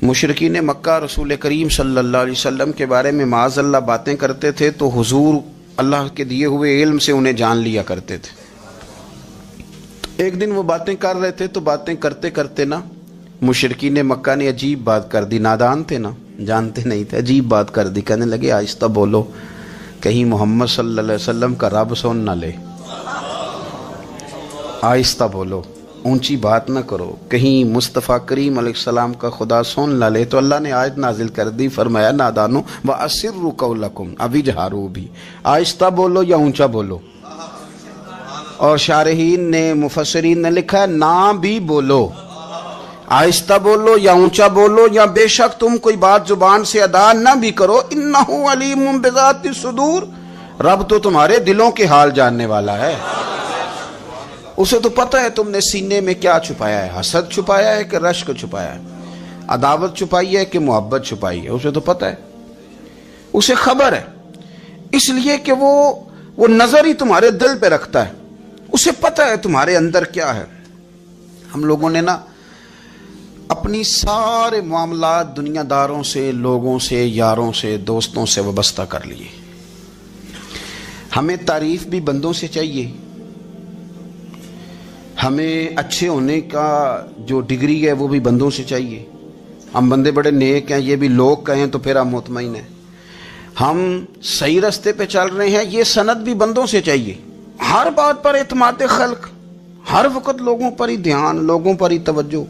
مشرکین مکہ رسول کریم صلی اللہ علیہ وسلم کے بارے میں معاذ اللہ باتیں کرتے تھے تو حضور اللہ کے دیے ہوئے علم سے انہیں جان لیا کرتے تھے۔ ایک دن وہ باتیں کر رہے تھے تو باتیں کرتے کرتے نا مشرکین مکہ نے عجیب بات کر دی، نادان تھے نا، جانتے نہیں تھے، عجیب بات کر دی، کہنے لگے آہستہ بولو کہیں محمد صلی اللہ علیہ وسلم کا رب سن نہ لے، آہستہ بولو، اونچی بات نہ کرو، کہیں مصطفیٰ کریم علیہ السلام کا خدا سن نہ لے۔ تو اللہ نے آیت نازل کر دی، فرمایا نادانو وَأَسِرُّوا قَوْلَكُمْ، ابھی جہارو بھی، آہستہ بولو یا اونچا بولو۔ اور شارحین نے مفسرین نے لکھا ہے نہ بھی بولو، آہستہ بولو یا اونچا بولو، یا بے شک تم کوئی بات زبان سے ادا نہ بھی کرو، انہو علیم بذات الصدور، رب تو تمہارے دلوں کے حال جاننے والا ہے، اسے تو پتہ ہے تم نے سینے میں کیا چھپایا ہے، حسد چھپایا ہے کہ رشک چھپایا ہے، عداوت چھپائی ہے کہ محبت چھپائی ہے، اسے تو پتہ ہے، اسے خبر ہے، اس لیے کہ وہ نظر ہی تمہارے دل پہ رکھتا ہے، اسے پتہ ہے تمہارے اندر کیا ہے۔ ہم لوگوں نے نا اپنی سارے معاملات دنیا داروں سے، لوگوں سے، یاروں سے، دوستوں سے وابستہ کر لیے۔ ہمیں تعریف بھی بندوں سے چاہیے، ہمیں اچھے ہونے کا جو ڈگری ہے وہ بھی بندوں سے چاہیے، ہم بندے بڑے نیک ہیں یہ بھی لوگ کہیں تو پھر ہم مطمئن ہیں، ہم صحیح راستے پہ چل رہے ہیں یہ سند بھی بندوں سے چاہیے۔ ہر بات پر اعتماد خلق، ہر وقت لوگوں پر ہی دھیان، لوگوں پر ہی توجہ،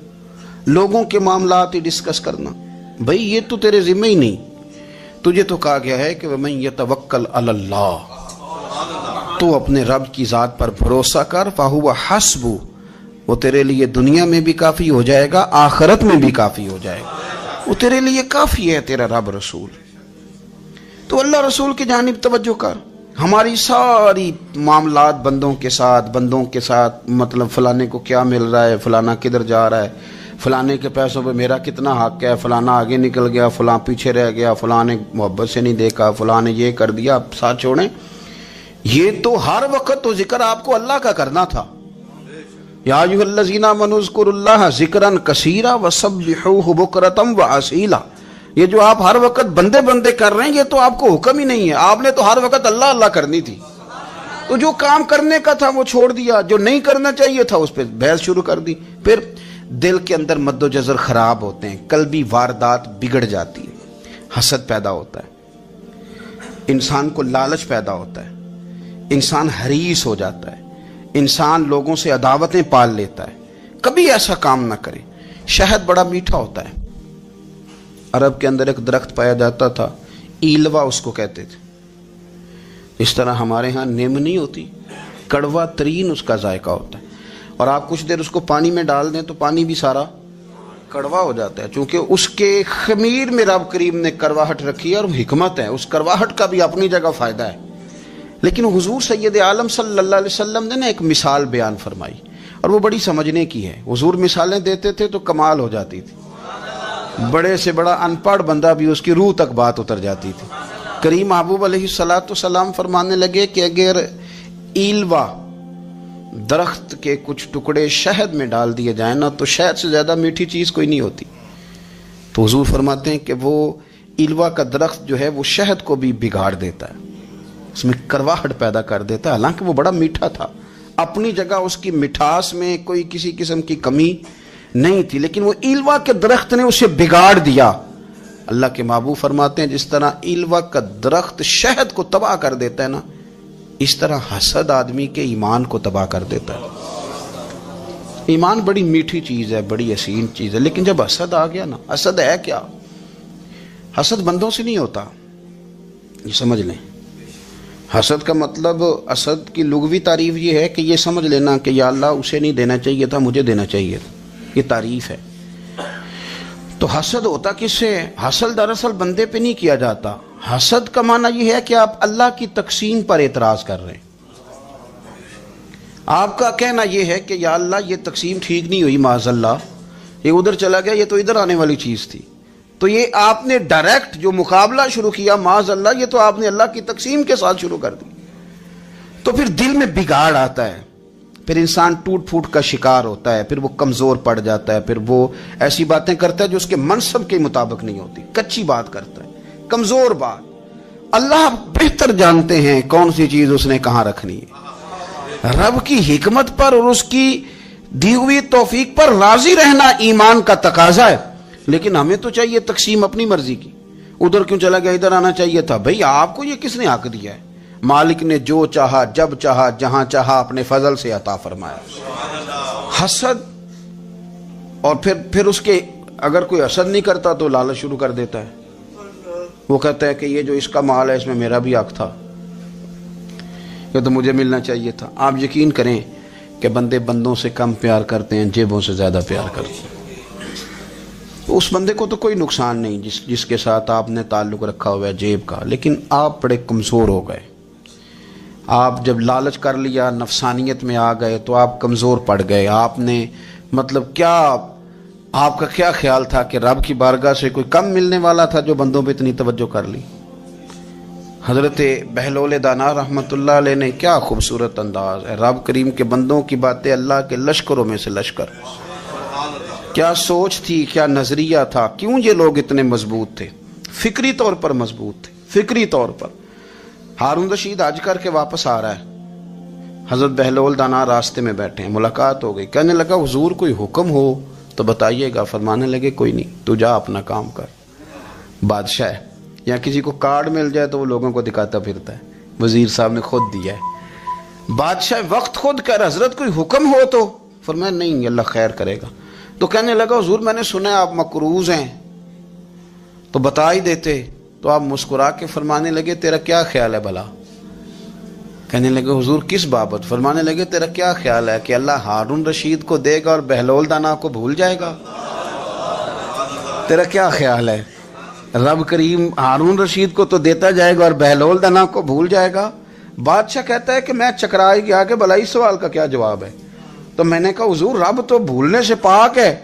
لوگوں کے معاملات ہی ڈسکس کرنا، بھئی یہ تو تیرے ذمہ ہی نہیں، تجھے تو کہا گیا ہے کہ وَمَن يَتَوَکَّلْ عَلَى اللَّهِ، تو اپنے رب کی ذات پر بھروسہ کر، فَهُوَ حَسْبُ، وہ تیرے لیے دنیا میں بھی کافی ہو جائے گا، آخرت میں بھی کافی ہو جائے گا، وہ تیرے لیے کافی ہے تیرا رب رسول۔ تو اللہ رسول کی جانب توجہ کر، ہماری ساری معاملات بندوں کے ساتھ مطلب فلانے کو کیا مل رہا ہے، فلانا کدھر جا رہا ہے، فلانے کے پیسوں پہ میرا کتنا حق ہے، فلانا آگے نکل گیا، فلاں پیچھے رہ گیا، فلاں نے محبت سے نہیں دیکھا، فلاں نے یہ کر دیا، آپ ساتھ چھوڑیں۔ یہ تو ہر وقت تو ذکر آپ کو اللہ کا کرنا تھا، یا ایھا الذین آمنوا اذکروا اللہ ذکرا کثیرا وسبحوہ بکرۃ واسیلا، یہ جو آپ ہر وقت بندے کر رہے ہیں یہ تو آپ کو حکم ہی نہیں ہے، آپ نے تو ہر وقت اللہ اللہ کرنی تھی، تو جو کام کرنے کا تھا وہ چھوڑ دیا، جو نہیں کرنا چاہیے تھا اس پہ بحث شروع کر دی، پھر دل کے اندر مد و جزر خراب ہوتے ہیں، قلبی واردات بگڑ جاتی ہے، حسد پیدا ہوتا ہے، انسان کو لالچ پیدا ہوتا ہے، انسان حریص ہو جاتا ہے، انسان لوگوں سے عداوتیں پال لیتا ہے۔ کبھی ایسا کام نہ کرے۔ شہد بڑا میٹھا ہوتا ہے، عرب کے اندر ایک درخت پایا جاتا تھا، ایلوا اس کو کہتے تھے، اس طرح ہمارے ہاں نیم نہیں ہوتی، کڑوا ترین اس کا ذائقہ ہوتا ہے، اور آپ کچھ دیر اس کو پانی میں ڈال دیں تو پانی بھی سارا کڑوا ہو جاتا ہے، چونکہ اس کے خمیر میں رب کریم نے کرواہٹ رکھی ہے، اور حکمت ہے، اس کرواہٹ کا بھی اپنی جگہ فائدہ ہے۔ لیکن حضور سید عالم صلی اللہ علیہ وسلم نے ایک مثال بیان فرمائی، اور وہ بڑی سمجھنے کی ہے۔ حضور مثالیں دیتے تھے تو کمال ہو جاتی تھی، بڑے سے بڑا ان پڑھ بندہ بھی اس کی روح تک بات اتر جاتی تھی۔ کریم محبوب علیہ السلام فرمانے لگے کہ اگر ایلوا درخت کے کچھ ٹکڑے شہد میں ڈال دیے جائیں نا تو شہد سے زیادہ میٹھی چیز کوئی نہیں ہوتی۔ تو حضور فرماتے ہیں کہ وہ ایلوا کا درخت جو ہے وہ شہد کو بھی بگاڑ دیتا ہے، اس میں کرواہٹ پیدا کر دیتا ہے، حالانکہ وہ بڑا میٹھا تھا، اپنی جگہ اس کی مٹھاس میں کوئی کسی قسم کی کمی نہیں تھی، لیکن وہ ایلوا کے درخت نے اسے بگاڑ دیا۔ اللہ کے محبوب فرماتے ہیں جس طرح ایلوا کا درخت شہد کو تباہ کر دیتا ہے نا، اس طرح حسد آدمی کے ایمان کو تباہ کر دیتا ہے۔ ایمان بڑی میٹھی چیز ہے، بڑی حسین چیز ہے، لیکن جب حسد آ گیا نا، حسد ہے کیا؟ حسد بندوں سے نہیں ہوتا، یہ سمجھ لیں۔ حسد کا مطلب، حسد کی لغوی تعریف یہ ہے کہ یہ سمجھ لینا کہ یا اللہ اسے نہیں دینا چاہیے تھا، مجھے دینا چاہیے تھا، یہ تعریف ہے۔ تو حسد ہوتا کس سے؟ حسد دراصل بندے پہ نہیں کیا جاتا، حسد کا معنی یہ ہے کہ آپ اللہ کی تقسیم پر اعتراض کر رہے ہیں، آپ کا کہنا یہ ہے کہ یا اللہ یہ تقسیم ٹھیک نہیں ہوئی، معاذ اللہ یہ ادھر چلا گیا، یہ تو ادھر آنے والی چیز تھی، تو یہ آپ نے ڈائریکٹ جو مقابلہ شروع کیا معاذ اللہ، یہ تو آپ نے اللہ کی تقسیم کے ساتھ شروع کر دی، تو پھر دل میں بگاڑ آتا ہے، پھر انسان ٹوٹ پھوٹ کا شکار ہوتا ہے، پھر وہ کمزور پڑ جاتا ہے، پھر وہ ایسی باتیں کرتا ہے جو اس کے منصب کے مطابق نہیں ہوتی، کچی بات کرتا ہے، کمزور بات۔ اللہ بہتر جانتے ہیں کون سی چیز اس نے کہاں رکھنی ہے۔ رب کی حکمت پر اور اس کی دی ہوئی توفیق پر راضی رہنا ایمان کا تقاضا ہے، لیکن ہمیں تو چاہیے تقسیم اپنی مرضی کی۔ ادھر کیوں چلا گیا، ادھر آنا چاہیے تھا۔ بھئی آپ کو یہ کس نے حق دیا ہے؟ مالک نے جو چاہا، جب چاہا، جہاں چاہا اپنے فضل سے عطا فرمایا۔ حسد، اور پھر اس کے اگر کوئی حسد نہیں کرتا تو لالچ شروع کر دیتا ہے۔ وہ کہتا ہے کہ یہ جو اس کا مال ہے اس میں میرا بھی حق تھا، یہ تو مجھے ملنا چاہیے تھا۔ آپ یقین کریں کہ بندے بندوں سے کم پیار کرتے ہیں، جیبوں سے زیادہ پیار کرتے ہیں۔ اس بندے کو تو کوئی نقصان نہیں جس کے ساتھ آپ نے تعلق رکھا ہوا ہے جیب کا، لیکن آپ بڑے کمزور ہو گئے۔ آپ جب لالچ کر لیا، نفسانیت میں آ گئے تو آپ کمزور پڑ گئے۔ آپ نے مطلب کیا، آپ کا کیا خیال تھا کہ رب کی بارگاہ سے کوئی کم ملنے والا تھا جو بندوں پہ اتنی توجہ کر لی؟ حضرت بہلول دانا رحمت اللہ علیہ نے کیا خوبصورت انداز ہے، رب کریم کے بندوں کی باتیں اللہ کے لشکروں میں سے لشکر۔ کیا سوچ تھی، کیا نظریہ تھا، کیوں یہ لوگ اتنے مضبوط تھے، فکری طور پر مضبوط تھے، فکری طور پر۔ ہارون رشید حج کر کے واپس آ رہا ہے، حضرت بہلول دانا راستے میں بیٹھے ہیں، ملاقات ہو گئی، کہنے لگا حضور کوئی حکم ہو تو بتائیے گا۔ فرمانے لگے کوئی نہیں، تو جا اپنا کام کر۔ بادشاہ ہے، یا کسی کو کارڈ مل جائے تو وہ لوگوں کو دکھاتا پھرتا ہے، وزیر صاحب نے خود دیا ہے۔ بادشاہ وقت خود کر حضرت کوئی حکم ہو تو، فرمایا نہیں اللہ خیر کرے گا۔ تو کہنے لگا حضور میں نے سنا آپ مقروض ہیں تو بتا ہی دیتے۔ تو آپ مسکرا کے فرمانے لگے تیرا کیا خیال ہے بھلا؟ کہنے لگے حضور کس بابت؟ فرمانے لگے تیرا کیا خیال ہے کہ اللہ ہارون رشید کو دے گا اور بہلول دانا کو بھول جائے گا؟ تیرا کیا خیال ہے؟ رب کریم ہارون رشید کو تو دیتا جائے گا اور بہلول دانا کو بھول جائے گا؟ بادشاہ کہتا ہے کہ میں چکرا گیا کہ بھلا اس سوال کا کیا جواب ہے؟ تو میں نے کہا حضور رب تو بھولنے سے پاک ہے،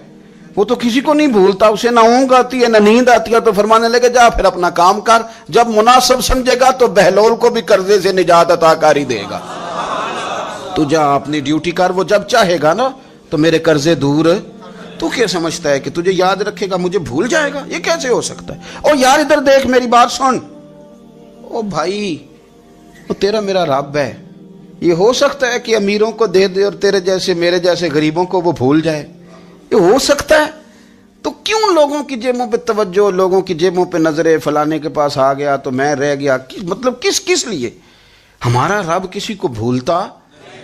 وہ تو کسی کو نہیں بھولتا، اسے نہ اونگ آتی ہے نہ نیند آتی ہے۔ تو فرمانے لگے جا پھر اپنا کام کر، جب مناسب سمجھے گا تو بہلول کو بھی قرضے سے نجات عطا کاری دے گا۔ تو جا اپنی ڈیوٹی کر، وہ جب چاہے گا نا تو میرے قرضے دور۔ تو کیا سمجھتا ہے کہ تجھے یاد رکھے گا مجھے بھول جائے گا؟ یہ کیسے ہو سکتا ہے؟ او یار ادھر دیکھ میری بات سن۔ او بھائی وہ تیرا میرا رب ہے، یہ ہو سکتا ہے کہ امیروں کو دے دے اور تیرے جیسے میرے جیسے غریبوں کو وہ بھول جائے؟ یہ ہو سکتا ہے؟ تو کیوں لوگوں کی جیبوں پہ توجہ، لوگوں کی جیبوں پہ نظریں، فلانے کے پاس آ گیا تو میں رہ گیا، مطلب کس لیے؟ ہمارا رب کسی کو بھولتا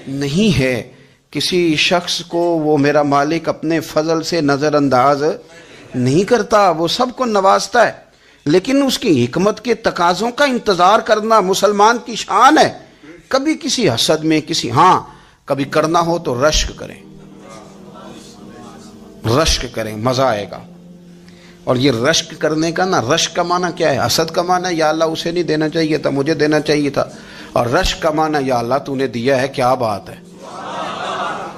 نہیں ہے، کسی شخص کو وہ میرا مالک اپنے فضل سے نظر انداز نہیں کرتا، وہ سب کو نوازتا ہے، لیکن اس کی حکمت کے تقاضوں کا انتظار کرنا مسلمان کی شان ہے۔ کبھی کسی حسد میں کبھی کرنا ہو تو رشک کریں، مزہ آئے گا۔ اور یہ رشک کرنے کا نا، رشک کا معنی کیا ہے؟ حسد کا معنی ہے یا اللہ اسے نہیں دینا چاہیے تھا، مجھے دینا چاہیے تھا، اور رشک کا معنی یا اللہ تو نے دیا ہے، کیا بات ہے،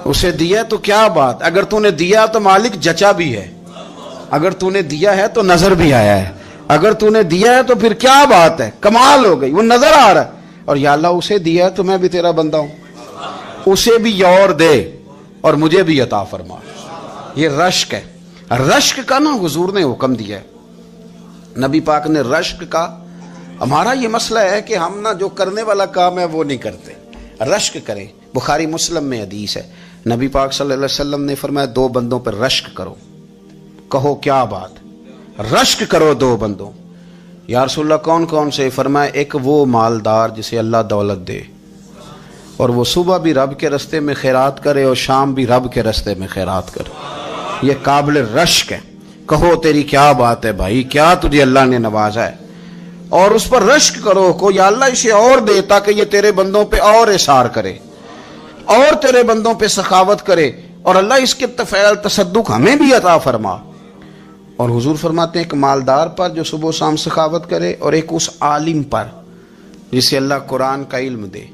اسے دیا تو کیا بات، اگر تو نے دیا تو مالک جچا بھی ہے، اگر تو نے دیا ہے تو نظر بھی آیا ہے، اگر تو نے دیا ہے تو پھر کیا بات ہے، کمال ہو گئی، وہ نظر آ رہا ہے۔ اور یا اللہ اسے دیا ہے تو میں بھی تیرا بندہ ہوں، اسے بھی اور دے اور مجھے بھی عطا فرما۔ یہ رشک ہے، رشک کا نا حضور نے حکم دیا ہے، نبی پاک نے رشک کا۔ ہمارا یہ مسئلہ ہے کہ ہم نا جو کرنے والا کام ہے وہ نہیں کرتے، رشک کریں۔ بخاری مسلم میں حدیث ہے، نبی پاک صلی اللہ علیہ وسلم نے فرمایا دو بندوں پر رشک کرو۔ کہو کیا بات؟ رشک کرو دو بندوں۔ یا رسول اللہ کون کون سے؟ فرمایا ایک وہ مالدار جسے اللہ دولت دے اور وہ صبح بھی رب کے رستے میں خیرات کرے اور شام بھی رب کے رستے میں خیرات کرے، یہ قابل رشک ہے۔ کہو تیری کیا بات ہے بھائی، کیا تجھے اللہ نے نوازا ہے، اور اس پر رشک کرو کو یا اللہ اسے اور دے تاکہ یہ تیرے بندوں پہ اور اثار کرے اور تیرے بندوں پہ سخاوت کرے، اور اللہ اس کے فعل تصدق ہمیں بھی عطا فرما۔ اور حضور فرماتے ہیں ایک مالدار پر جو صبح و شام سخاوت کرے، اور ایک اس عالم پر جسے اللہ قرآن کا علم دے،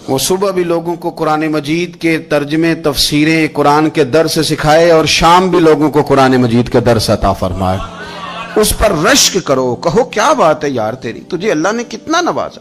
وہ صبح بھی لوگوں کو قرآن مجید کے ترجمے، تفسیریں، قرآن کے درس سکھائے، اور شام بھی لوگوں کو قرآن مجید کے درس عطا فرمائے۔ اس پر رشک کرو، کہو کیا بات ہے یار تیری، تجھے اللہ نے کتنا نوازا،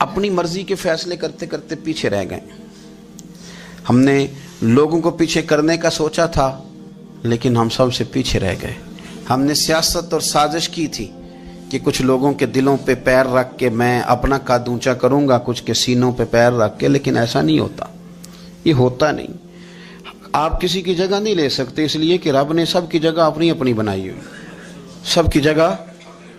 اپنی مرضی کے فیصلے کرتے کرتے پیچھے رہ گئے. ہم نے لوگوں کو پیچھے کرنے کا سوچا تھا لیکن ہم سب سے پیچھے رہ گئے. ہم نے سیاست اور سازش کی تھی کہ کچھ لوگوں کے دلوں پہ پیر رکھ کے میں اپنا قد اونچا کروں گا, کچھ کے سینوں پہ پیر رکھ کے, لیکن ایسا نہیں ہوتا, یہ ہوتا نہیں. آپ کسی کی جگہ نہیں لے سکتے اس لیے کہ رب نے سب کی جگہ اپنی اپنی بنائی ہوئی, سب کی جگہ.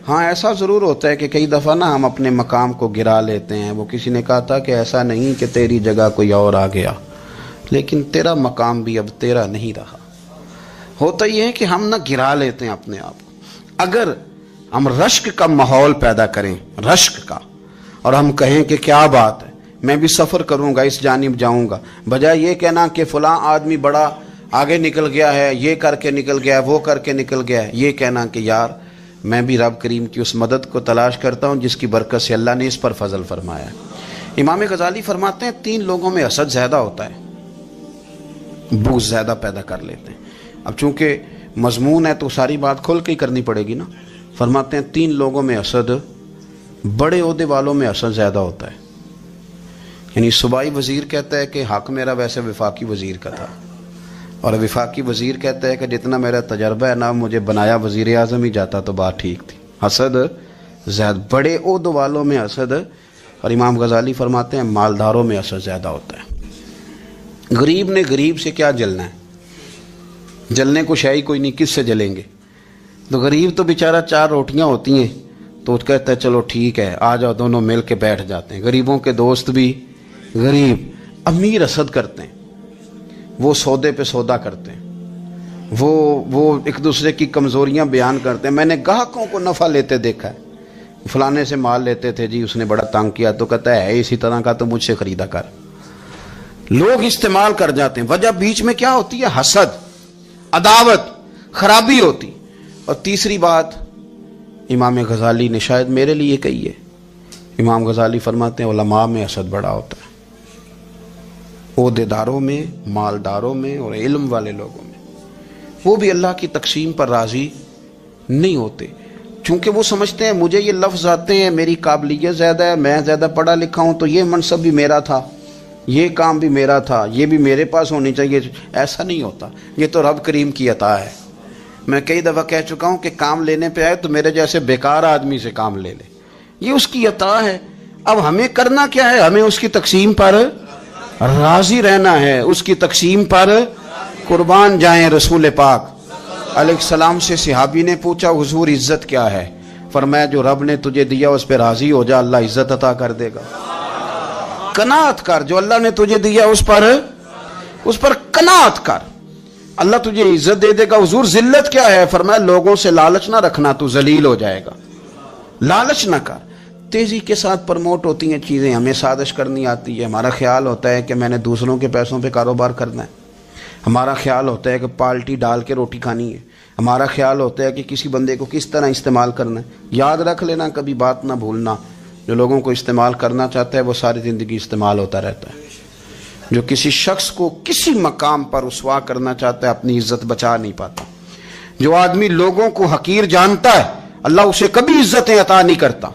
ہاں ایسا ضرور ہوتا ہے کہ کئی دفعہ نا ہم اپنے مقام کو گرا لیتے ہیں. وہ کسی نے کہا تھا کہ ایسا نہیں کہ تیری جگہ کوئی اور آ گیا, لیکن تیرا مقام بھی اب تیرا نہیں رہا. ہوتا یہ ہے کہ ہم نہ گرا لیتے ہیں اپنے آپ کو. اگر ہم رشک کا ماحول پیدا کریں, رشک کا, اور ہم کہیں کہ کیا بات ہے, میں بھی سفر کروں گا, اس جانب جاؤں گا, بجائے یہ کہنا کہ فلاں آدمی بڑا آگے نکل گیا ہے, یہ کر کے نکل گیا ہے, وہ کر کے نکل گیا ہے, یہ کہنا کہ یار میں بھی رب کریم کی اس مدد کو تلاش کرتا ہوں جس کی برکت سے اللہ نے اس پر فضل فرمایا ہے. امام غزالی فرماتے ہیں 3 لوگوں میں حسد زیادہ ہوتا ہے, بغض زیادہ پیدا کر لیتے ہیں. اب چونکہ مضمون ہے تو ساری بات کھل کے ہی کرنی پڑے گی نا. فرماتے ہیں 3 لوگوں میں حسد, بڑے عہدے والوں میں حسد زیادہ ہوتا ہے. یعنی صوبائی وزیر کہتا ہے کہ حق میرا ویسے وفاقی وزیر کا تھا, اور وفاقی وزیر کہتا ہے کہ جتنا میرا تجربہ ہے نا مجھے بنایا وزیر اعظم ہی جاتا تو بات ٹھیک تھی. حسد زیادہ, بڑے عہدے والوں میں حسد. اور امام غزالی فرماتے ہیں مالداروں میں حسد زیادہ ہوتا ہے. غریب نے غریب سے کیا جلنا ہے, جلنے کو شے ہی کوئی نہیں, کس سے جلیں گے. تو غریب تو بیچارہ 4 روٹیاں ہوتی ہیں تو کہتا ہے چلو ٹھیک ہے آ جاؤ, دونوں مل کے بیٹھ جاتے ہیں. غریبوں کے دوست بھی غریب. امیر حسد کرتے ہیں, وہ سودے پہ سودا کرتے ہیں, وہ ایک دوسرے کی کمزوریاں بیان کرتے ہیں. میں نے گاہکوں کو نفع لیتے دیکھا ہے, فلانے سے مال لیتے تھے جی اس نے بڑا تنگ کیا, تو کہتا ہے اسی طرح کا تو مجھ سے خریدا کر. لوگ استعمال کر جاتے ہیں. وجہ بیچ میں کیا ہوتی ہے؟ حسد, عداوت, خرابی ہوتی. اور تیسری بات امام غزالی نے شاید میرے لیے کہی ہے. امام غزالی فرماتے ہیں علماء میں حسد بڑا ہوتا ہے, عہدیداروں میں, مالداروں میں, اور علم والے لوگوں میں. وہ بھی اللہ کی تقسیم پر راضی نہیں ہوتے, چونکہ وہ سمجھتے ہیں مجھے یہ لفظ آتے ہیں, میری قابلیت زیادہ ہے, میں زیادہ پڑھا لکھا ہوں, تو یہ منصب بھی میرا تھا, یہ کام بھی میرا تھا, یہ بھی میرے پاس ہونی چاہیے. ایسا نہیں ہوتا, یہ تو رب کریم کی عطا ہے. میں کئی دفعہ کہہ چکا ہوں کہ کام لینے پہ آئے تو میرے جیسے بیکار آدمی سے کام لے لے, یہ اس کی عطا ہے. اب ہمیں کرنا کیا ہے؟ ہمیں اس کی تقسیم پر راضی رہنا ہے, اس کی تقسیم پر قربان جائیں. رسول پاک علیہ السلام سے صحابی نے پوچھا حضور عزت کیا ہے؟ فرمایا جو رب نے تجھے دیا اس پہ راضی ہو جا, اللہ عزت عطا کر دے گا. قناعت کر, جو اللہ نے تجھے دیا اس پر قناعت کر, اللہ تجھے عزت دے دے گا. حضور ذلت کیا ہے؟ فرمایا لوگوں سے لالچ نہ رکھنا, تو ذلیل ہو جائے گا. لالچ نہ کر. تیزی کے ساتھ پرموٹ ہوتی ہیں چیزیں, ہمیں سازش کرنی آتی ہے. ہمارا خیال ہوتا ہے کہ میں نے دوسروں کے پیسوں پہ کاروبار کرنا ہے. ہمارا خیال ہوتا ہے کہ پالٹی ڈال کے روٹی کھانی ہے. ہمارا خیال ہوتا ہے کہ کسی بندے کو کس طرح استعمال کرنا ہے. یاد رکھ لینا, کبھی بات نہ بھولنا, جو لوگوں کو استعمال کرنا چاہتا ہے وہ ساری زندگی استعمال ہوتا رہتا ہے. جو کسی شخص کو کسی مقام پر رسوا کرنا چاہتا ہے اپنی عزت بچا نہیں پاتا. جو آدمی لوگوں کو حقیر جانتا ہے اللہ اسے کبھی عزتیں عطا نہیں کرتا,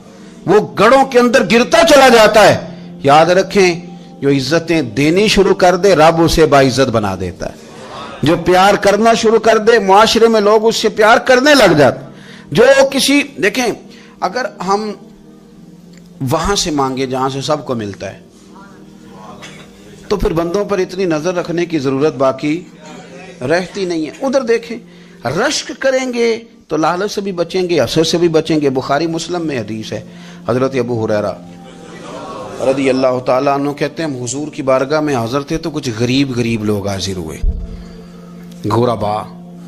وہ گڑھوں کے اندر گرتا چلا جاتا ہے. یاد رکھیں جو عزتیں دینی شروع کر دے رب اسے باعزت بنا دیتا ہے. جو پیار کرنا شروع کر دے معاشرے میں لوگ اس سے پیار کرنے لگ جاتے. جو کسی دیکھیں اگر ہم وہاں سے مانگے جہاں سے سب کو ملتا ہے تو پھر بندوں پر اتنی نظر رکھنے کی ضرورت باقی رہتی نہیں ہے. ادھر دیکھیں رشک کریں گے تو لالچ سے بھی بچیں گے, حسد سے بھی بچیں گے. بخاری مسلم میں حدیث ہے, حضرت ابو ہریرہ رضی اللہ تعالیٰ عنہ کہتے ہیں حضور کی بارگاہ میں حاضر تھے تو کچھ غریب لوگ حاضر ہوئے, غربا.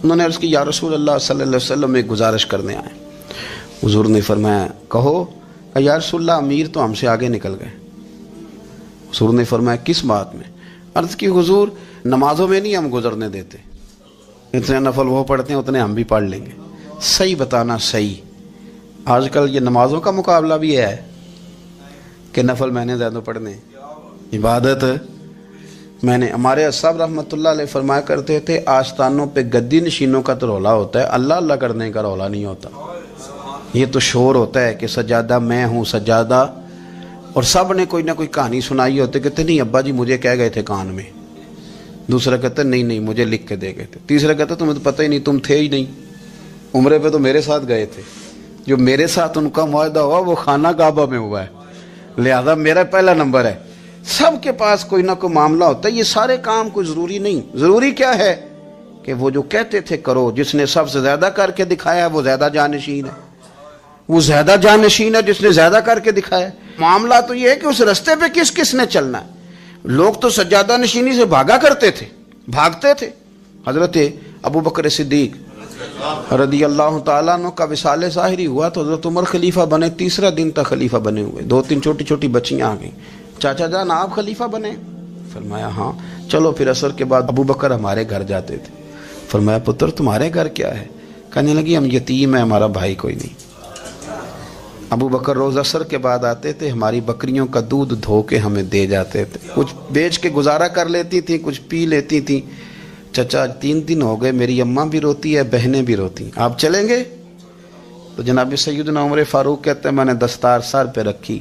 انہوں نے عرض کی یا رسول اللہ صلی اللہ علیہ وسلم ایک گزارش کرنے آئے. حضور نے فرمایا کہو. یا رسول اللہ امیر تو ہم سے آگے نکل گئے. حضور نے فرمایا کس بات میں؟ عرض کی حضور نمازوں میں نہیں ہم گزرنے دیتے, اتنے نفل وہ پڑھتے ہیں اتنے ہم بھی پڑھ لیں گے. صحیح بتانا صحیح. آج کل یہ نمازوں کا مقابلہ بھی ہے کہ نفل میں نے زیادہ پڑھنے, عبادت میں نے. ہمارے صاحب رحمۃ اللہ علیہ فرمایا کرتے تھے آستانوں پہ گدی نشینوں کا تو رولا ہوتا ہے, اللہ اللہ کرنے کا رولا نہیں ہوتا. یہ تو شور ہوتا ہے کہ سجادہ میں ہوں, سجادہ اور سب نے کوئی نہ کوئی کہانی سنائی ہوتے، کہتے نہیں ابا جی مجھے کہہ گئے تھے کان میں، دوسرا کہتا نہیں مجھے لکھ کے دے گئے تھے، تیسرا کہتا تمہیں تو پتہ ہی نہیں، تم تھے ہی نہیں، عمرے پہ تو میرے ساتھ گئے تھے، جو میرے ساتھ ان کا معاہدہ ہوا وہ خانہ کعبہ میں ہوا ہے، لہذا میرا پہلا نمبر ہے۔ سب کے پاس کوئی نہ کوئی معاملہ ہوتا ہے، یہ سارے کام کوئی ضروری نہیں، ضروری کیا ہے کہ وہ جو کہتے تھے کرو، جس نے سب سے زیادہ کر کے دکھایا وہ زیادہ جانشین ہے، وہ زیادہ جانشین ہے جس نے زیادہ کر کے دکھایا۔ معاملہ تو یہ ہے کہ اس رستے پہ کس کس نے چلنا ہے۔ لوگ تو سجادہ نشینی سے بھاگا کرتے تھے، بھاگتے تھے۔ حضرت ابو بکر صدیق رضی اللہ تعالیٰ عنہ کا وصال ظاہری ہوا تو حضرت عمر خلیفہ بنے، تیسرا دن تک خلیفہ بنے ہوئے، 2-3 چھوٹی چھوٹی بچیاں آ گئیں، چاچا جان آپ خلیفہ بنے؟ فرمایا ہاں۔ چلو پھر عصر کے بعد ابو بکر ہمارے گھر جاتے تھے، فرمایا پتر تمہارے گھر کیا ہے؟ کہنے لگی ہم یتیم ہیں، ہمارا بھائی کوئی نہیں۔ ابو بکر روز عصر کے بعد آتے تھے، ہماری بکریوں کا دودھ دھو کے ہمیں دے جاتے تھے، کچھ بیچ کے گزارا کر لیتی تھیں، کچھ پی لیتی تھیں۔ چچا 3 دن ہو گئے، میری اماں بھی روتی ہے، بہنیں بھی روتی ہیں، آپ چلیں گے؟ تو جناب سیدنا عمر فاروق کہتے ہیں میں نے دستار سر پہ رکھی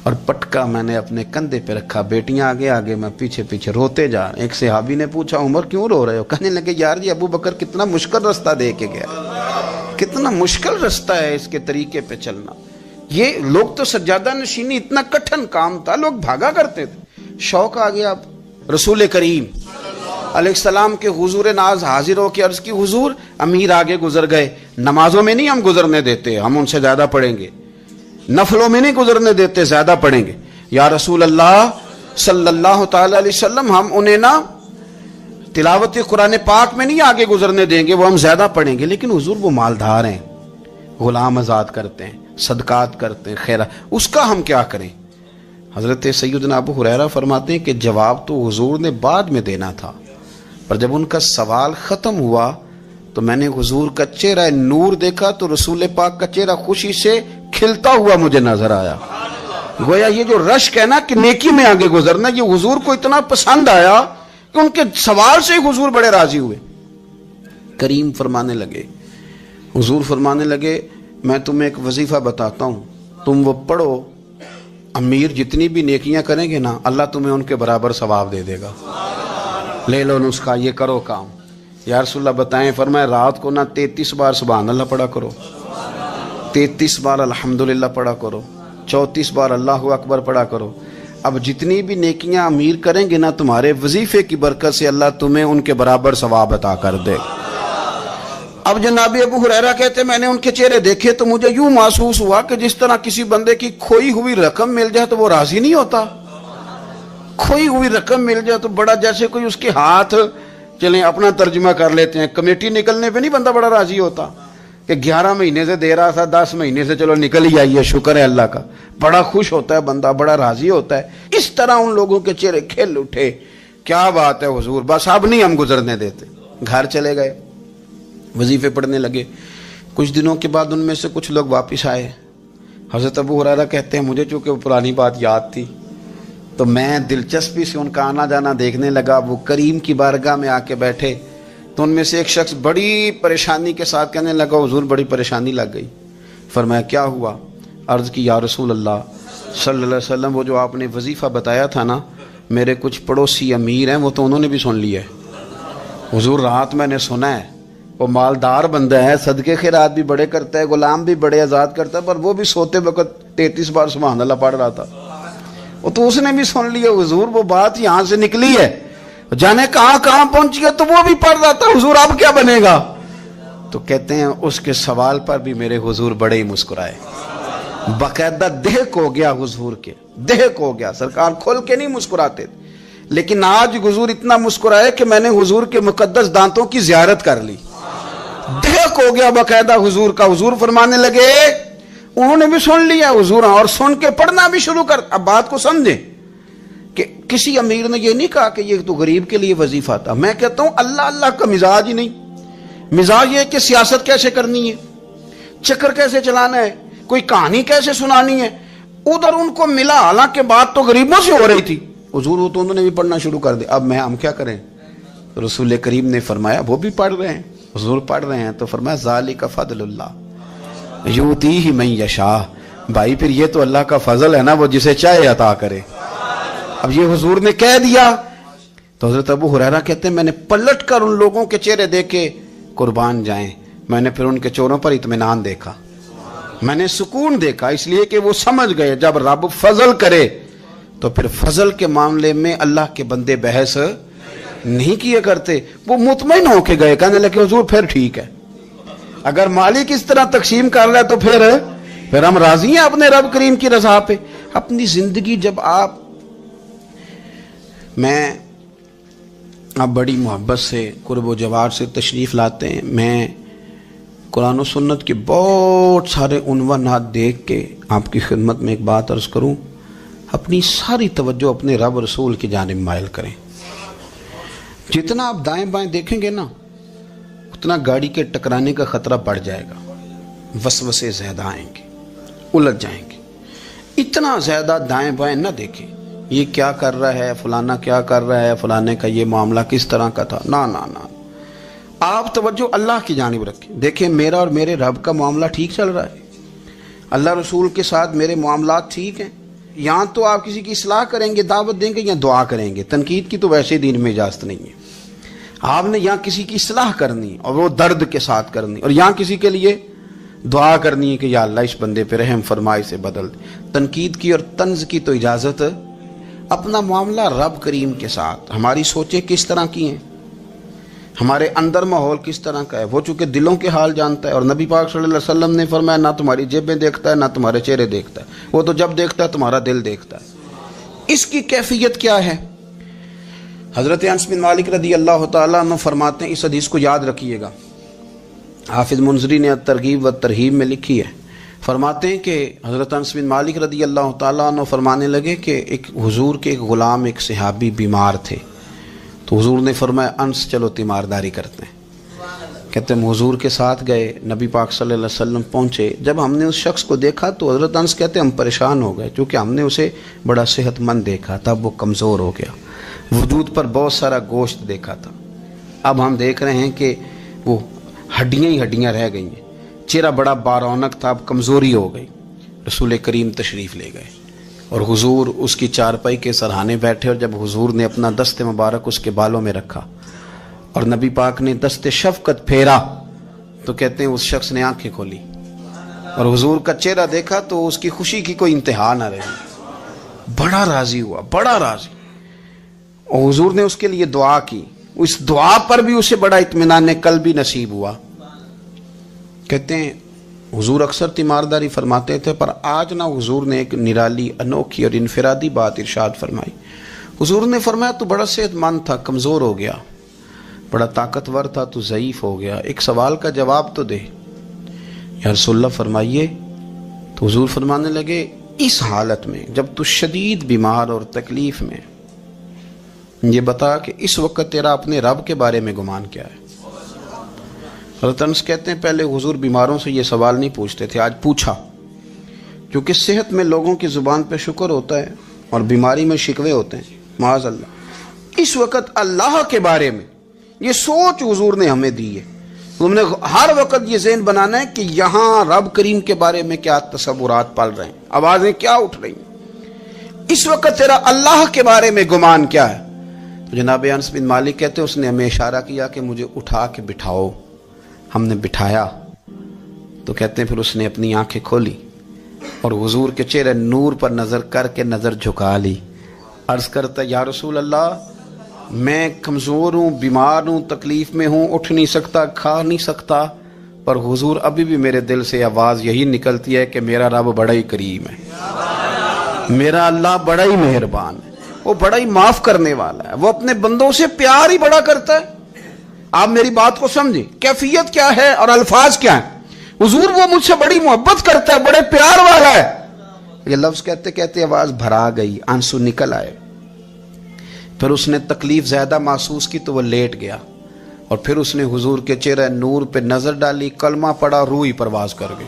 اور پٹکا میں نے اپنے کندھے پہ رکھا، بیٹیاں آگے آگے میں پیچھے پیچھے، روتے جا۔ ایک صحابی نے پوچھا عمر کیوں رو رہے ہو؟ کہنے لگے یار یہ ابو بکر کتنا مشکل رستہ دے کے گیا، کتنا مشکل رستہ ہے اس کے طریقے پہ چلنا۔ یہ لوگ تو سجادہ نشینی اتنا کٹھن کام تھا، لوگ بھاگا کرتے تھے۔ شوق آ گیا اب رسول کریم علیہ السلام کے حضور ناز حاضر ہو کے عرض کی حضور امیر آگے گزر گئے، نمازوں میں نہیں ہم گزرنے دیتے، ہم ان سے زیادہ پڑھیں گے، نفلوں میں نہیں گزرنے دیتے، زیادہ پڑھیں گے۔ یا رسول اللہ صلی اللہ تعالی علیہ وسلم ہم انہیں نہ تلاوت قرآن پاک میں نہیں آگے گزرنے دیں گے، وہ ہم زیادہ پڑھیں گے، لیکن حضور وہ مالدار ہیں، غلام آزاد کرتے ہیں، صدقات کرتے ہیں، خیرات، اس کا ہم کیا کریں؟ حضرت سیدنا ابو ہریرہ فرماتے ہیں کہ جواب تو حضور نے بعد میں دینا تھا، پر جب ان کا سوال ختم ہوا تو میں نے حضور کا چہرہ نور دیکھا تو رسول پاک کا چہرہ خوشی سے کھلتا ہوا مجھے نظر آیا۔ گویا یہ جو رشک ہے نا کہ نیکی میں آگے گزرنا، یہ حضور کو اتنا پسند آیا کہ ان کے سوال سے حضور بڑے راضی ہوئے۔ کریم فرمانے لگے، حضور فرمانے لگے میں تمہیں ایک وظیفہ بتاتا ہوں، تم وہ پڑھو، امیر جتنی بھی نیکیاں کریں گے نا اللہ تمہیں ان کے برابر ثواب دے دے گا، لے لو نسخہ، یہ کرو کام۔ یا رسول اللہ بتائیں، فرمایا رات کو نا 33 بار سبحان اللہ پڑھا کرو، 33 بار الحمدللہ پڑھا کرو، 34 بار اللہ اکبر پڑھا کرو۔ اب جتنی بھی نیکیاں امیر کریں گے نا تمہارے وظیفے کی برکت سے اللہ تمہیں ان کے برابر ثواب عطا کر دے۔ اب جناب ابو ہریرہ کہتے میں نے ان کے چہرے دیکھے تو مجھے یوں محسوس ہوا کہ جس طرح کسی بندے کی کھوئی ہوئی رقم مل جائے تو وہ راضی نہیں ہوتا، کھوئی ہوئی رقم مل جائے تو بڑا جیسے کوئی اس کے ہاتھ، چلیں اپنا ترجمہ کر لیتے ہیں، کمیٹی نکلنے پہ نہیں بندہ بڑا راضی ہوتا کہ 11 مہینے سے دے رہا تھا، 10 مہینے سے چلو نکل ہی آئی ہے، شکر ہے اللہ کا، بڑا خوش ہوتا ہے بندہ، بڑا راضی ہوتا ہے۔ اس طرح ان لوگوں کے چہرے کھل اٹھے، کیا بات ہے حضور، بس اب نہیں ہم گزرنے دیتے۔ گھر چلے گئے، وظیفے پڑھنے لگے۔ کچھ دنوں کے بعد ان میں سے کچھ لوگ واپس آئے۔ حضرت ابو ہریرہ کہتے ہیں مجھے چونکہ وہ پرانی بات یاد تھی تو میں دلچسپی سے ان کا آنا جانا دیکھنے لگا۔ وہ کریم کی بارگاہ میں آ کے بیٹھے تو ان میں سے ایک شخص بڑی پریشانی کے ساتھ کہنے لگا حضور بڑی پریشانی لگ گئی۔ فرمایا کیا ہوا؟ عرض کی یا رسول اللہ صلی اللہ علیہ وسلم وہ جو آپ نے وظیفہ بتایا تھا نا، میرے کچھ پڑوسی امیر ہیں وہ تو انہوں نے بھی سن لیا ہے حضور، رات میں نے سنا ہے وہ مالدار بندہ ہے، صدقے خیرات بھی بڑے کرتا ہے، غلام بھی بڑے آزاد کرتا ہے، پر وہ بھی سوتے وقت 33 بار سبحان اللہ پڑھ رہا تھا، وہ تو اس نے بھی سن لیا حضور، وہ بات یہاں سے نکلی ہے، جانے کہاں کہاں پہنچ گیا، تو وہ بھی پڑھ رہا تھا حضور اب کیا بنے گا؟ تو کہتے ہیں اس کے سوال پر بھی میرے حضور بڑے ہی مسکرائے، باقاعدہ دہک ہو گیا حضور کے، دہک ہو گیا، سرکار کھول کے نہیں مسکراتے، لیکن آج حضور اتنا مسکرائے کہ میں نے حضور کے مقدس دانتوں کی زیارت کر لی، دہک ہو گیا باقاعدہ حضور کا۔ حضور فرمانے لگے انہوں نے بھی سن لیا حضور، اور سن کے پڑھنا بھی شروع کر۔ اب بات کو سمجھیں کہ کسی امیر نے یہ نہیں کہا کہ یہ تو غریب کے لیے وظیفہ تھا، میں کہتا ہوں اللہ اللہ کا مزاج ہی نہیں، مزاج یہ کہ سیاست کیسے کرنی ہے، چکر کیسے چلانا ہے، کوئی کہانی کیسے سنانی ہے، ادھر ان کو ملا، حالانکہ بات تو غریبوں سے ہو رہی تھی حضور، وہ تو انہوں نے بھی پڑھنا شروع کر دیا۔ اب ہم کیا کریں؟ رسول کریم نے فرمایا وہ بھی پڑھ رہے ہیں، حضور پڑھ رہے ہیں، تو فرمایا ذالک فضل اللہ یؤتیہ من یشاء، بھائی پھر یہ تو اللہ کا فضل ہے نا، وہ جسے چاہے عطا کرے. اب یہ حضور نے کہہ دیا تو حضرت ابو ہریرہ کہتے ہیں میں نے پلٹ کر ان لوگوں کے چہرے دیکھے، قربان جائیں، میں نے پھر ان کے چہروں پر اطمینان دیکھا، میں نے سکون دیکھا، اس لیے کہ وہ سمجھ گئے جب رب فضل کرے تو پھر فضل کے معاملے میں اللہ کے بندے بحث نہیں کیے کرتے. وہ مطمئن ہو کے گئے، کہنے لگے حضور پھر ٹھیک ہے، اگر مالک اس طرح تقسیم کر رہا ہے تو پھر ہم راضی ہیں اپنے رب کریم کی رضا پہ. اپنی زندگی جب آپ بڑی محبت سے قرب و جوار سے تشریف لاتے ہیں، میں قرآن و سنت کے بہت سارے عنوانات دیکھ کے آپ کی خدمت میں ایک بات عرض کروں، اپنی ساری توجہ اپنے رب رسول کی جانب مائل کریں. جتنا آپ دائیں بائیں دیکھیں گے نا اتنا گاڑی کے ٹکرانے کا خطرہ بڑھ جائے گا، وسوسے زیادہ آئیں گے، الجھ جائیں گے. اتنا زیادہ دائیں بائیں نہ دیکھیں، یہ کیا کر رہا ہے، فلانا کیا کر رہا ہے، فلانے کا یہ معاملہ کس طرح کا تھا، نہ نہ نہ. آپ توجہ اللہ کی جانب رکھیں. دیکھیں میرا اور میرے رب کا معاملہ ٹھیک چل رہا ہے، اللہ رسول کے ساتھ میرے معاملات ٹھیک ہیں. یہاں تو آپ کسی کی اصلاح کریں گے، دعوت دیں گے یا دعا کریں گے، تنقید کی تو ویسے دین میں اجازت نہیں ہے. آپ نے یہاں کسی کی اصلاح کرنی اور وہ درد کے ساتھ کرنی، اور یہاں کسی کے لیے دعا کرنی ہے کہ یا اللہ اس بندے پہ رحم فرمائے، سے بدل دے. تنقید کی اور طنز کی تو اجازت. اپنا معاملہ رب کریم کے ساتھ، ہماری سوچیں کس طرح کی ہیں، ہمارے اندر ماحول کس طرح کا ہے، وہ چونکہ دلوں کے حال جانتا ہے. اور نبی پاک صلی اللہ علیہ وسلم نے فرمایا نہ تمہاری جیبیں دیکھتا ہے نہ تمہارے چہرے دیکھتا ہے، وہ تو جب دیکھتا ہے تمہارا دل دیکھتا ہے. اس کی کیفیت کیا ہے؟ حضرت انس بن مالک رضی اللہ تعالیٰ عنہ فرماتے ہیں، اس حدیث کو یاد رکھیے گا، حافظ منذری نے ترغیب و ترہیب میں لکھی ہے. فرماتے ہیں کہ حضرت انس بن مالک رضی اللہ تعالیٰ عنہ فرمانے لگے کہ ایک حضور کے ایک غلام، ایک صحابی بیمار تھے، تو حضور نے فرمایا انس چلو تیمارداری کرتے ہیں. کہتے ہیں حضور کے ساتھ گئے، نبی پاک صلی اللہ علیہ وسلم پہنچے. جب ہم نے اس شخص کو دیکھا تو حضرت انس کہتے ہیں ہم پریشان ہو گئے، کیونکہ ہم نے اسے بڑا صحت مند دیکھا تھا، وہ کمزور ہو گیا، وجود پر بہت سارا گوشت دیکھا تھا. اب ہم دیکھ رہے ہیں کہ وہ ہڈیاں ہی ہڈیاں رہ گئی ہیں، چہرہ بڑا بارونق تھا، اب کمزوری ہو گئی. رسول کریم تشریف لے گئے اور حضور اس کی چارپائی کے سرہانے بیٹھے، اور جب حضور نے اپنا دست مبارک اس کے بالوں میں رکھا اور نبی پاک نے دست شفقت پھیرا تو کہتے ہیں اس شخص نے آنکھیں کھولی اور حضور کا چہرہ دیکھا تو اس کی خوشی کی کوئی انتہا نہ رہی، بڑا راضی ہوا، بڑا راضی. اور حضور نے اس کے لیے دعا کی، اس دعا پر بھی اسے بڑا اطمینان قلب بھی نصیب ہوا. کہتے ہیں حضور اکثر تیمارداری فرماتے تھے، پر آج نہ حضور نے ایک نرالی، انوکھی اور انفرادی بات ارشاد فرمائی. حضور نے فرمایا تو بڑا صحت مند تھا، کمزور ہو گیا، بڑا طاقتور تھا تو ضعیف ہو گیا، ایک سوال کا جواب تو دے. یا رسول اللہ فرمائیے. تو حضور فرمانے لگے اس حالت میں جب تو شدید بیمار اور تکلیف میں، یہ بتا کہ اس وقت تیرا اپنے رب کے بارے میں گمان کیا ہے. حضرت انس کہتے ہیں پہلے حضور بیماروں سے یہ سوال نہیں پوچھتے تھے، آج پوچھا، کیونکہ صحت میں لوگوں کی زبان پہ شکر ہوتا ہے اور بیماری میں شکوے ہوتے ہیں، معاذ اللہ. اس وقت اللہ کے بارے میں یہ سوچ حضور نے ہمیں دی ہے. تم نے ہر وقت یہ ذہن بنانا ہے کہ یہاں رب کریم کے بارے میں کیا تصورات پل رہے ہیں، آوازیں کیا اٹھ رہی ہیں، اس وقت تیرا اللہ کے بارے میں گمان کیا ہے. تو جناب انس بن مالک کہتے ہیں اس نے ہمیں اشارہ کیا کہ مجھے اٹھا کے بٹھاؤ. ہم نے بٹھایا تو کہتے ہیں پھر اس نے اپنی آنکھیں کھولی اور حضور کے چہرے نور پر نظر کر کے نظر جھکا لی. عرض کرتا یا رسول اللہ میں کمزور ہوں، بیمار ہوں، تکلیف میں ہوں، اٹھ نہیں سکتا، کھا نہیں سکتا، پر حضور ابھی بھی میرے دل سے آواز یہی نکلتی ہے کہ میرا رب بڑا ہی کریم ہے، میرا اللہ بڑا ہی مہربان ہے، وہ بڑا ہی معاف کرنے والا ہے، وہ اپنے بندوں سے پیار ہی بڑا کرتا ہے. آپ میری بات کو سمجھیں، کیفیت کیا ہے اور الفاظ کیا ہیں. حضور وہ مجھ سے بڑی محبت کرتا ہے، بڑے پیار والا ہے. یہ لفظ کہتے کہتے آواز بھرا گئی، آنسو نکل آئے. پھر اس نے تکلیف زیادہ محسوس کی تو وہ لیٹ گیا اور پھر اس نے حضور کے چہرے نور پہ نظر ڈالی، کلمہ پڑھا، روح ہی پرواز کر گئی.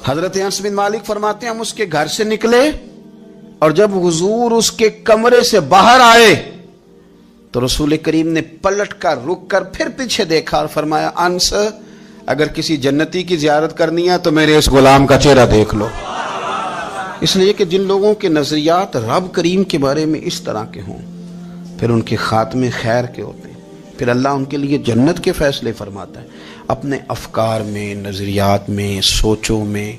حضرت انس بن مالک فرماتے ہیں ہم اس کے گھر سے نکلے اور جب حضور اس کے کمرے سے باہر آئے تو رسول کریم نے پلٹ کر رک کر پھر پیچھے دیکھا اور فرمایا انس اگر کسی جنتی کی زیارت کرنی ہے تو میرے اس غلام کا چہرہ دیکھ لو. اس لیے کہ جن لوگوں کے نظریات رب کریم کے بارے میں اس طرح کے ہوں پھر ان کے خاتمے خیر کے ہوتے ہیں، پھر اللہ ان کے لیے جنت کے فیصلے فرماتا ہے. اپنے افکار میں، نظریات میں، سوچوں میں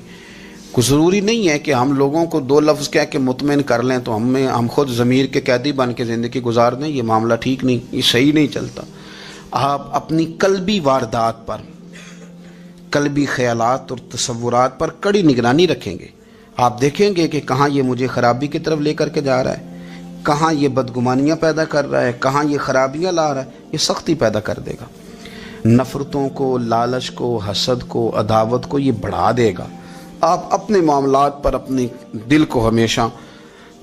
کوئی ضروری نہیں ہے کہ ہم لوگوں کو دو لفظ کہہ کے مطمئن کر لیں تو ہم خود ضمیر کے قیدی بن کے زندگی گزار دیں. یہ معاملہ ٹھیک نہیں، یہ صحیح نہیں چلتا. آپ اپنی قلبی واردات پر، قلبی خیالات اور تصورات پر کڑی نگرانی رکھیں گے. آپ دیکھیں گے کہ کہاں یہ مجھے خرابی کی طرف لے کر کے جا رہا ہے، کہاں یہ بدگمانیاں پیدا کر رہا ہے، کہاں یہ خرابیاں لا رہا ہے. یہ سختی پیدا کر دے گا، نفرتوں کو، لالچ کو، حسد کو، عداوت کو یہ بڑھا دے گا. آپ اپنے معاملات پر اپنے دل کو ہمیشہ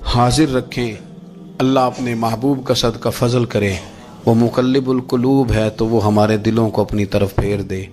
حاضر رکھیں. اللہ اپنے محبوب کا صدقہ فضل کرے. وہ مقلب القلوب ہے تو وہ ہمارے دلوں کو اپنی طرف پھیر دے.